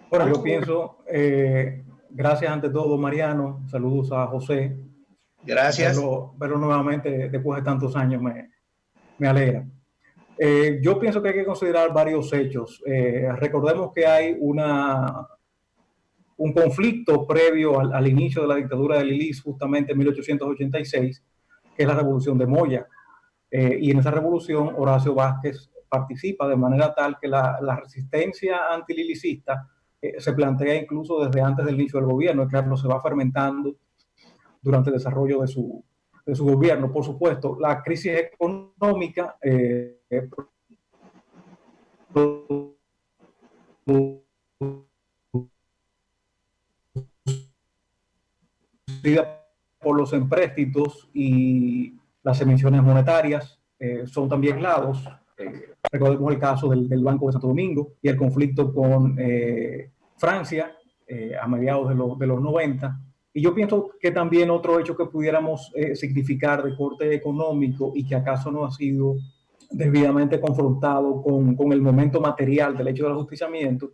Bueno, yo pienso, gracias ante todo, Mariano, saludos a José. Gracias. Verlo nuevamente después de tantos años me alegra. Yo pienso que hay que considerar varios hechos. Recordemos que hay un conflicto previo al inicio de la dictadura de Lilly, justamente en 1886, que es la Revolución de Moya. Y en esa revolución Horacio Vázquez participa de manera tal que la resistencia antililicista se plantea incluso desde antes del inicio del gobierno, y claro, se va fermentando durante el desarrollo de su gobierno. Por supuesto, la crisis económica por los empréstitos y las emisiones monetarias son también lados. Recordemos el caso del Banco de Santo Domingo y el conflicto con Francia a mediados de los 90. Y yo pienso que también otro hecho que pudiéramos significar de corte económico y que acaso no ha sido debidamente confrontado con el momento material del hecho del ajusticiamiento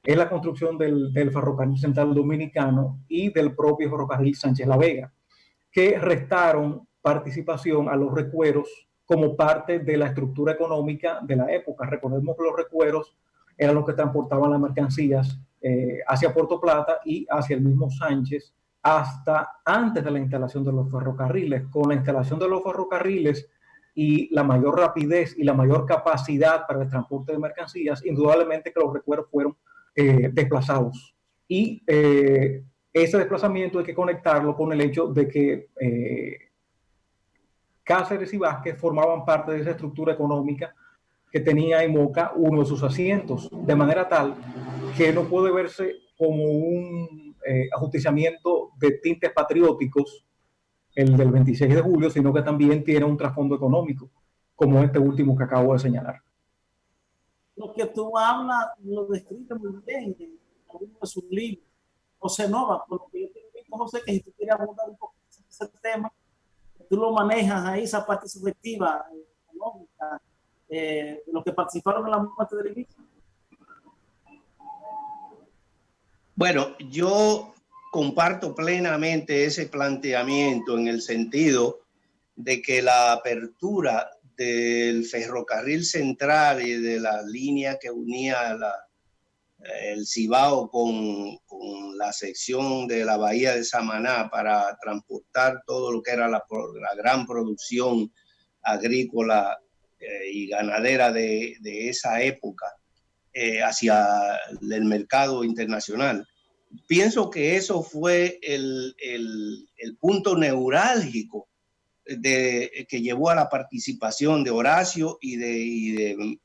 es la construcción del ferrocarril central dominicano y del propio ferrocarril Sánchez La Vega, que restaron participación a los recueros como parte de la estructura económica de la época. Recordemos que los recueros eran los que transportaban las mercancías hacia Puerto Plata y hacia el mismo Sánchez hasta antes de la instalación de los ferrocarriles. Con la instalación de los ferrocarriles y la mayor rapidez y la mayor capacidad para el transporte de mercancías, indudablemente que los recueros fueron desplazados. Y ese desplazamiento hay que conectarlo con el hecho de que Cáceres y Vázquez formaban parte de esa estructura económica que tenía en Moca uno de sus asientos, de manera tal que no puede verse como un ajusticiamiento de tintes patrióticos, el del 26 de julio, sino que también tiene un trasfondo económico, como este último que acabo de señalar. Lo que tú hablas lo describe muy bien en algunos de sus libros. José Nova, por lo que yo te invito, José, que si tú quieres abordar un poco ese tema, tú lo manejas ahí, esa parte subjetiva, económica, de los que participaron en la muerte del inicio. Bueno, yo comparto plenamente ese planteamiento en el sentido de que la apertura del ferrocarril central y de la línea que unía el Cibao con la sección de la bahía de Samaná para transportar todo lo que era la gran producción agrícola y ganadera de esa época hacia el mercado internacional. Pienso que eso fue el punto neurálgico que llevó a la participación de Horacio y de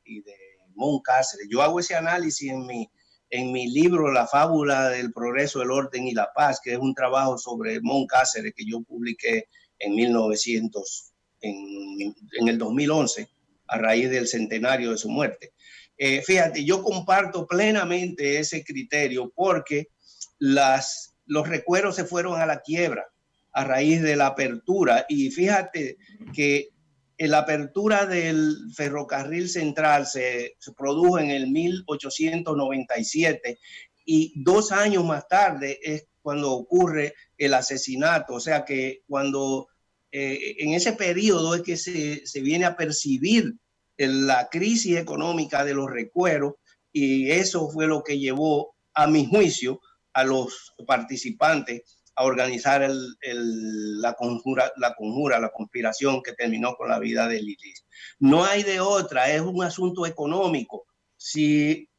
Mon Cáceres. Yo hago ese análisis en mi libro La fábula del progreso, el orden y la paz, que es un trabajo sobre Mon Cáceres que yo publiqué en el 2011, a raíz del centenario de su muerte. Fíjate, yo comparto plenamente ese criterio porque los recueros se fueron a la quiebra a raíz de la apertura. Y fíjate que la apertura del ferrocarril central se produjo en el 1897 y 2 años más tarde es cuando ocurre el asesinato. O sea que cuando en ese periodo es que se viene a percibir la crisis económica de los recueros, y eso fue lo que llevó, a mi juicio, a los participantes a organizar la conspiración que terminó con la vida de Lili. No hay de otra, es un asunto económico. Si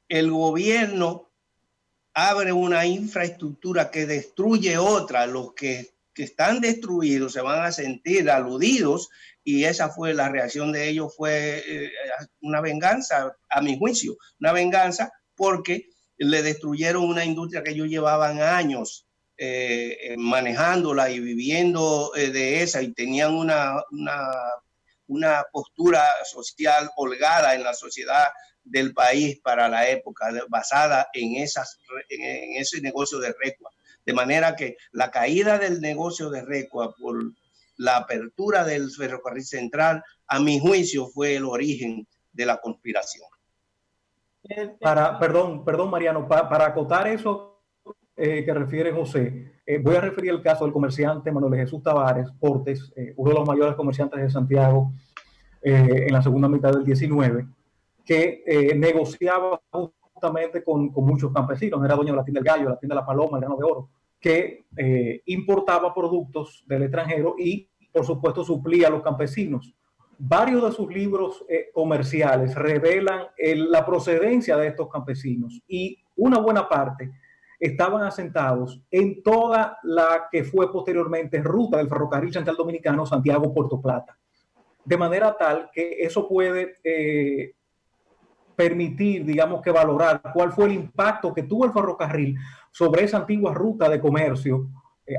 el gobierno abre una infraestructura que destruye otra, los que están destruidos se van a sentir aludidos, y esa fue la reacción de ellos, fue una venganza, a mi juicio, una venganza porque le destruyeron una industria que ellos llevaban años manejándola y viviendo de esa, y tenían una postura social holgada en la sociedad del país para la época, basada en ese negocio de recua. De manera que la caída del negocio de recua por la apertura del ferrocarril central, a mi juicio, fue el origen de la conspiración. Perdón, Mariano, para acotar eso que refiere José, voy a referir el caso del comerciante Manuel Jesús Tavares Portes, uno de los mayores comerciantes de Santiago en la segunda mitad del 19, que negociaba justamente con muchos campesinos. Era dueño de la tienda del Gallo, la tienda de la Paloma, el Grano de Oro, que importaba productos del extranjero y, por supuesto, suplía a los campesinos. Varios de sus libros comerciales revelan la procedencia de estos campesinos, y una buena parte estaban asentados en toda la que fue posteriormente ruta del ferrocarril central dominicano Santiago-Puerto Plata. De manera tal que eso puede permitir, digamos, que valorar cuál fue el impacto que tuvo el ferrocarril sobre esa antigua ruta de comercio,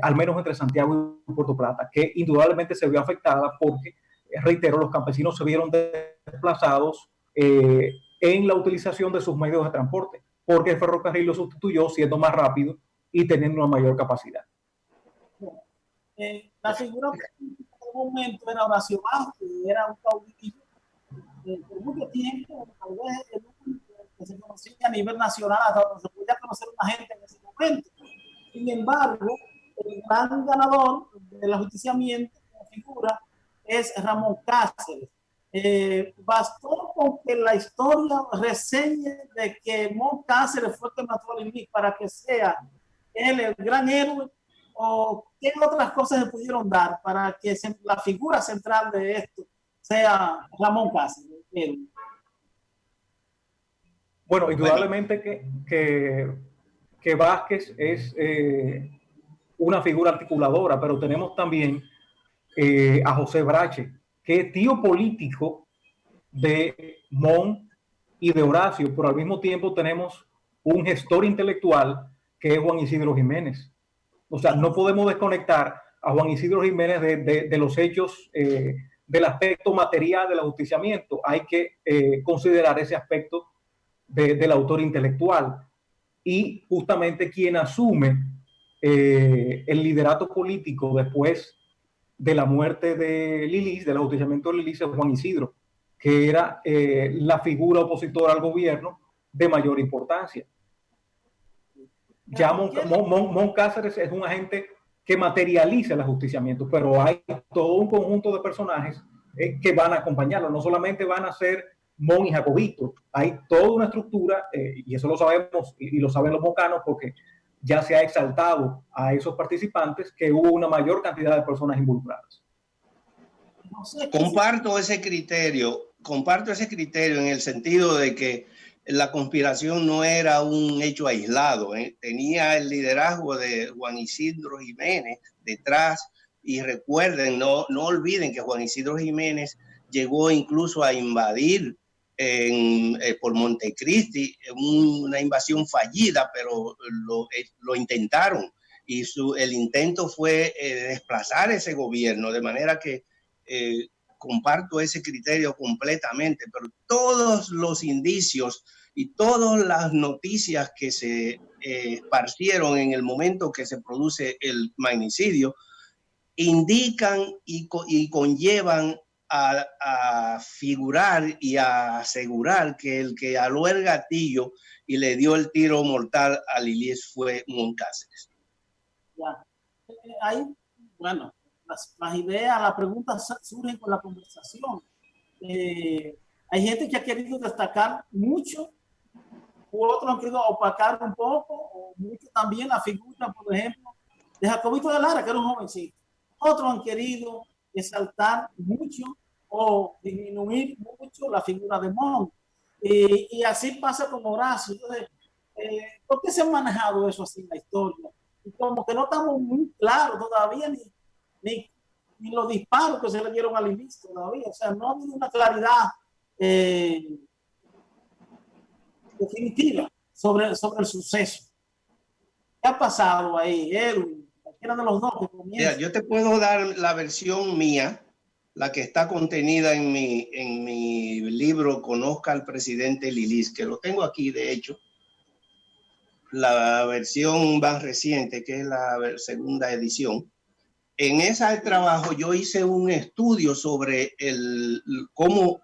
al menos entre Santiago y Puerto Plata, que indudablemente se vio afectada porque, reitero, los campesinos se vieron desplazados en la utilización de sus medios de transporte, porque el ferrocarril lo sustituyó siendo más rápido y teniendo una mayor capacidad. La figura en un momento era Horacio Bajo, que era un caudillo por mucho tiempo, tal vez el único que se conocía a nivel nacional, hasta donde se podía conocer una gente en ese momento. Sin embargo, el gran ganador del ajusticiamiento, la figura, es Ramón Cáceres. Bastó con que la historia reseñe de que Mon Cáceres fue el que mató a Lili para que sea él el gran héroe, o qué otras cosas se pudieron dar para que la figura central de esto sea Ramón Cáceres. Bueno, indudablemente que Vázquez es una figura articuladora, pero tenemos también a José Brache, que es tío político de Mon y de Horacio, pero al mismo tiempo tenemos un gestor intelectual que es Juan Isidro Jiménez. O sea, no podemos desconectar a Juan Isidro Jiménez de los hechos, del aspecto material del ajusticiamiento. Hay que considerar ese aspecto del autor intelectual. Y justamente quien asume el liderato político después de la muerte de Lilis, del ajusticiamiento de Lilis, es Juan Isidro, que era la figura opositora al gobierno de mayor importancia. Ya Mon Cáceres es un agente que materializa el ajusticiamiento, pero hay todo un conjunto de personajes que van a acompañarlo. No solamente van a ser Mon y Jacobito, hay toda una estructura, y eso lo sabemos y lo saben los mocanos porque ya se ha exaltado a esos participantes que hubo una mayor cantidad de personas involucradas. Comparto ese criterio en el sentido de que la conspiración no era un hecho aislado, tenía el liderazgo de Juan Isidro Jiménez detrás, y recuerden, no olviden que Juan Isidro Jiménez llegó incluso a invadir por Montecristi, una invasión fallida, pero lo intentaron, y el intento fue desplazar ese gobierno, de manera que comparto ese criterio completamente, pero todos los indicios y todas las noticias que se esparcieron en el momento que se produce el magnicidio indican y conllevan a figurar y a asegurar que el que aló el gatillo y le dio el tiro mortal a Lilis fue Mon Cáceres. Ya. Ahí, bueno, las ideas, las preguntas surgen con la conversación. Hay gente que ha querido destacar mucho, u otros han querido opacar un poco, o mucho también la figura, por ejemplo, de Jacobito de Lara, que era un jovencito. Otros han querido exaltar mucho o disminuir mucho la figura de Mon. Y así pasa con Horacio. Entonces, ¿por qué se ha manejado eso así en la historia? Y como que no estamos muy claros todavía ni los disparos que se le dieron al inicio todavía. O sea, no ha habido una claridad definitiva sobre el suceso. ¿Qué ha pasado ahí, Edwin? Cualquiera de los dos que comienza. Yo te puedo dar la versión mía, la que está contenida en mi libro Conozca al presidente Lilis, que lo tengo aquí, de hecho. La versión más reciente, que es la segunda edición. En ese trabajo yo hice un estudio sobre cómo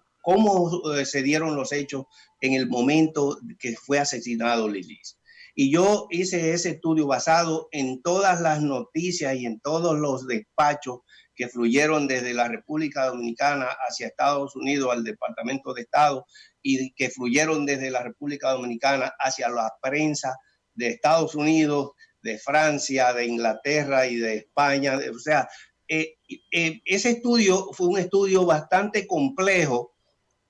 se dieron los hechos en el momento que fue asesinado Lilis. Y yo hice ese estudio basado en todas las noticias y en todos los despachos que fluyeron desde la República Dominicana hacia Estados Unidos, al Departamento de Estado, y que fluyeron desde la República Dominicana hacia la prensa de Estados Unidos, de Francia, de Inglaterra y de España. O sea, ese estudio fue un estudio bastante complejo,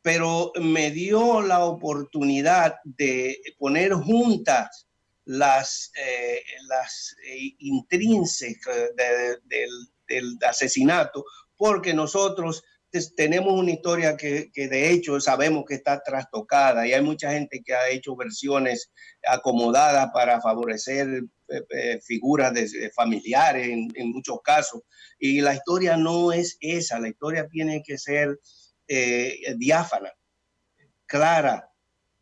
pero me dio la oportunidad de poner juntas las intrínsecas del asesinato, porque nosotros tenemos una historia que de hecho sabemos que está trastocada, y hay mucha gente que ha hecho versiones acomodadas para favorecer figuras de familiares en muchos casos, y la historia no es esa. La historia tiene que ser diáfana, clara,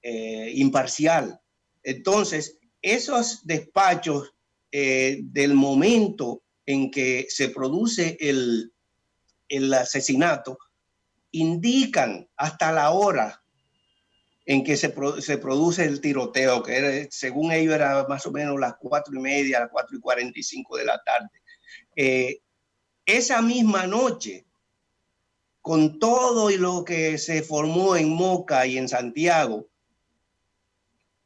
imparcial. Entonces, esos despachos del momento en que se produce el asesinato indican hasta la hora en que se produce el tiroteo, que era, según ellos era más o menos las 4:30, las 4:45 de la tarde. Esa misma noche, con todo y lo que se formó en Moca y en Santiago,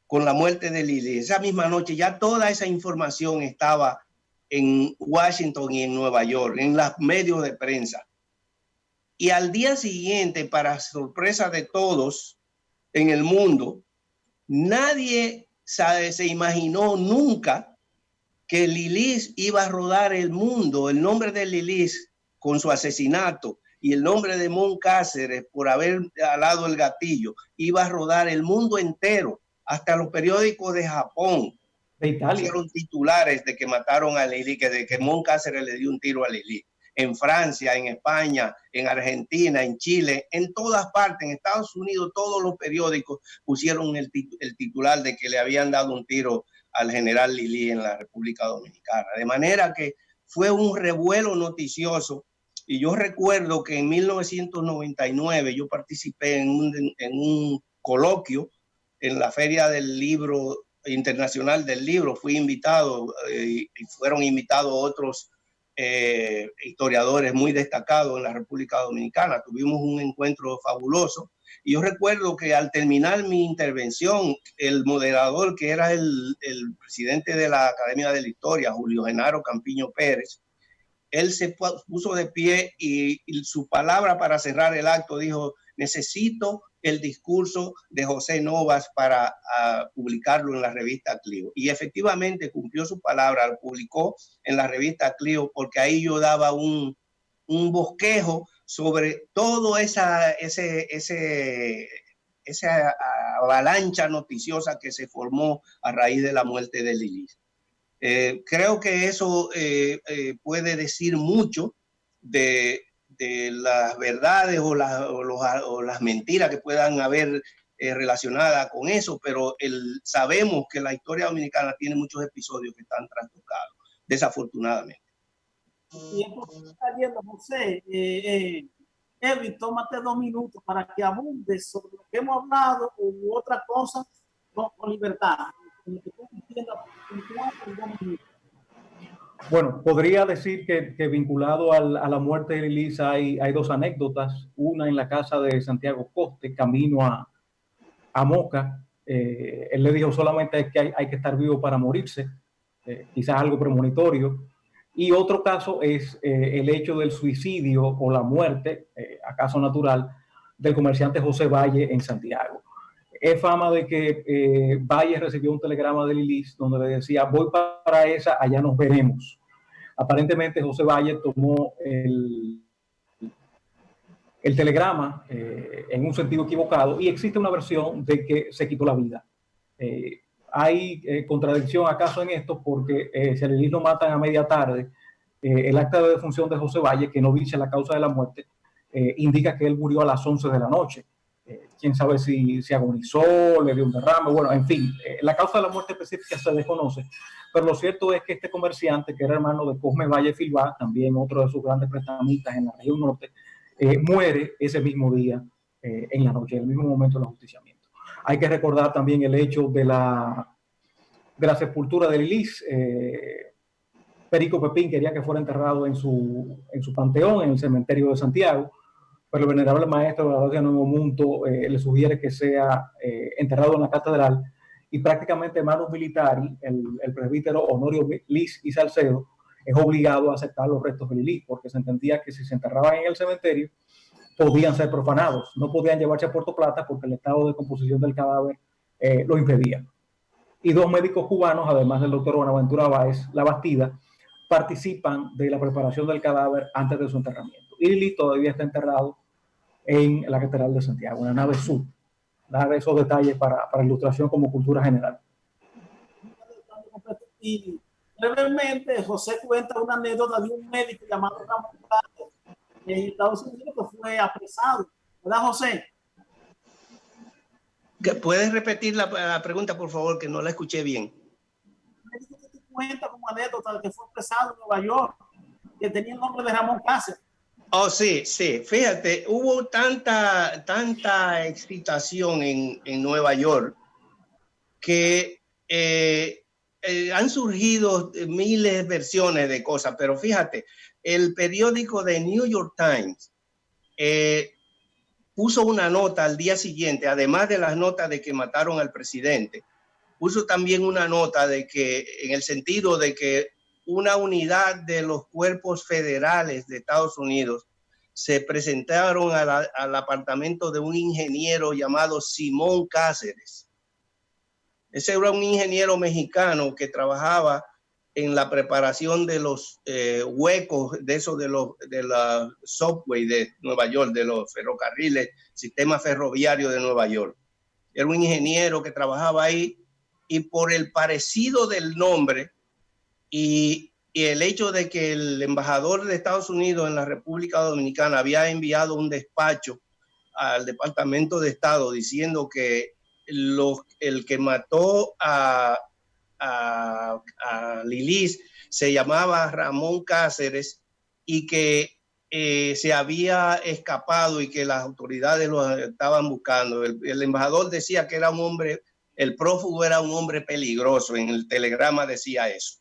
con la muerte de Lilis, esa misma noche ya toda esa información estaba en Washington y en Nueva York, en los medios de prensa. Y al día siguiente, para sorpresa de todos en el mundo, nadie se imaginó nunca que Lilis iba a rodar el mundo. El nombre de Lilis con su asesinato y el nombre de Mon Cáceres por haber alado el gatillo iba a rodar el mundo entero hasta los periódicos de Japón, de Italia, hicieron titulares de que mataron a Lili, de que Mon Cáceres le dio un tiro a Lili. En Francia, en España, en Argentina, en Chile, en todas partes, en Estados Unidos, todos los periódicos pusieron el titular de que le habían dado un tiro al general Lili en la República Dominicana. De manera que fue un revuelo noticioso. Y yo recuerdo que en 1999 yo participé en un coloquio en la Feria del Libro Internacional del Libro. Fui invitado y fueron invitados otros historiadores muy destacados en la República Dominicana. Tuvimos un encuentro fabuloso. Y yo recuerdo que al terminar mi intervención, el moderador, que era el presidente de la Academia de la Historia, Julio Genaro Campiño Pérez, él se puso de pie y su palabra para cerrar el acto dijo: necesito el discurso de José Novas para publicarlo en la revista Clio. Y efectivamente cumplió su palabra, lo publicó en la revista Clio, porque ahí yo daba un bosquejo sobre todo esa avalancha noticiosa que se formó a raíz de la muerte de Lili. Creo que eso puede decir mucho de las verdades o las mentiras que puedan haber relacionadas con eso, pero sabemos que la historia dominicana tiene muchos episodios que están trastocados, desafortunadamente. Y esto está yendo, José. Edwin, tómate 2 minutos para que abundes sobre lo que hemos hablado u otra cosa con libertad. Bueno, podría decir que vinculado a la muerte de Lili hay 2 anécdotas. Una en la casa de Santiago Coste, camino a Moca. Él le dijo solamente que hay que estar vivo para morirse, quizás algo premonitorio. Y otro caso es el hecho del suicidio o la muerte, acaso natural, del comerciante José Valle en Santiago. Es fama de que Valle recibió un telegrama de Lilis donde le decía: voy para esa, allá nos veremos. Aparentemente José Valle tomó el telegrama en un sentido equivocado y existe una versión de que se quitó la vida. Hay contradicción acaso en esto, porque si a Lilis lo matan a media tarde, el acta de defunción de José Valle, que no dice la causa de la muerte, indica que él murió a las 11 de la noche. Quién sabe si agonizó, le dio un derrame, bueno, en fin, la causa de la muerte específica se desconoce, pero lo cierto es que este comerciante, que era hermano de Cosme Valle Filbá, también otro de sus grandes prestamistas en la región norte, muere ese mismo día, en la noche, en el mismo momento del ajusticiamiento. Hay que recordar también el hecho de la sepultura de Lilis. Perico Pepín quería que fuera enterrado en su panteón, en el cementerio de Santiago, pero el venerable maestro de la Iglesia Nuevo Mundo le sugiere que sea enterrado en la catedral, y prácticamente Manus Militari, el presbítero Honorio Liz y Salcedo, es obligado a aceptar los restos de Lilis, porque se entendía que si se enterraban en el cementerio podían ser profanados, no podían llevarse a Puerto Plata porque el estado de composición del cadáver lo impedía. Y 2 médicos cubanos, además del doctor Buenaventura Báez La Bastida, participan de la preparación del cadáver antes de su enterramiento. Y Lili todavía está enterrado en la Catedral de Santiago, en la nave sur. Dar esos detalles para ilustración como cultura general. Y brevemente, José cuenta una anécdota de un médico llamado Ramón Carlos en Estados Unidos que fue apresado. ¿Verdad, José? ¿Puedes repetir la pregunta, por favor, que no la escuché bien? Cuenta como anécdota que fue apresado en Nueva York, que tenía el nombre de Ramón Cáceres. Oh, sí. Fíjate, hubo tanta excitación en Nueva York que han surgido miles de versiones de cosas, pero fíjate, el periódico de New York Times puso una nota al día siguiente, además de las notas de que mataron al presidente, puso también una nota de que, en el sentido de que una unidad de los cuerpos federales de Estados Unidos se presentaron al apartamento de un ingeniero llamado Simón Cáceres. Ese era un ingeniero mexicano que trabajaba en la preparación de los huecos de la subway de Nueva York, de los ferrocarriles, sistema ferroviario de Nueva York. era un ingeniero que trabajaba ahí, y por el parecido del nombre y el hecho de que el embajador de Estados Unidos en la República Dominicana había enviado un despacho al Departamento de Estado diciendo que el que mató a Lilis se llamaba Ramón Cáceres y que se había escapado y que las autoridades lo estaban buscando. El embajador decía que era un hombre, el prófugo era un hombre peligroso, en el telegrama decía eso.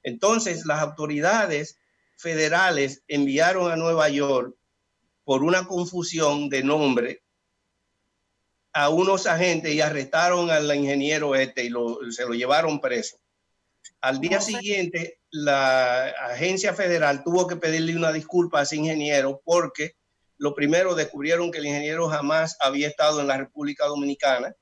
Entonces las autoridades federales enviaron a Nueva York por una confusión de nombre a unos agentes y arrestaron al ingeniero y se lo llevaron preso. Al día siguiente, la agencia federal tuvo que pedirle una disculpa a ese ingeniero porque lo primero descubrieron que el ingeniero jamás había estado en la República Dominicana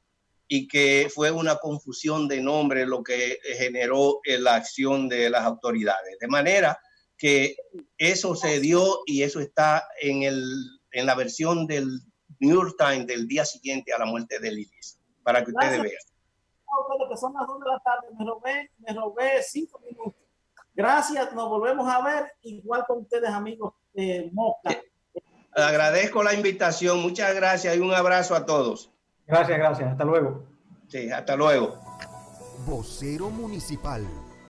y que fue una confusión de nombre lo que generó la acción de las autoridades. De manera que eso se dio y eso está en la versión del New York Times del día siguiente a la muerte de Lilis, para que ustedes vean. Que son las 2 de la tarde, me robé 5 minutos. Gracias, nos volvemos a ver, igual con ustedes, amigos de Moca. Agradezco la invitación, muchas gracias y un abrazo a todos. Gracias, hasta luego. Sí, hasta luego. Vocero municipal.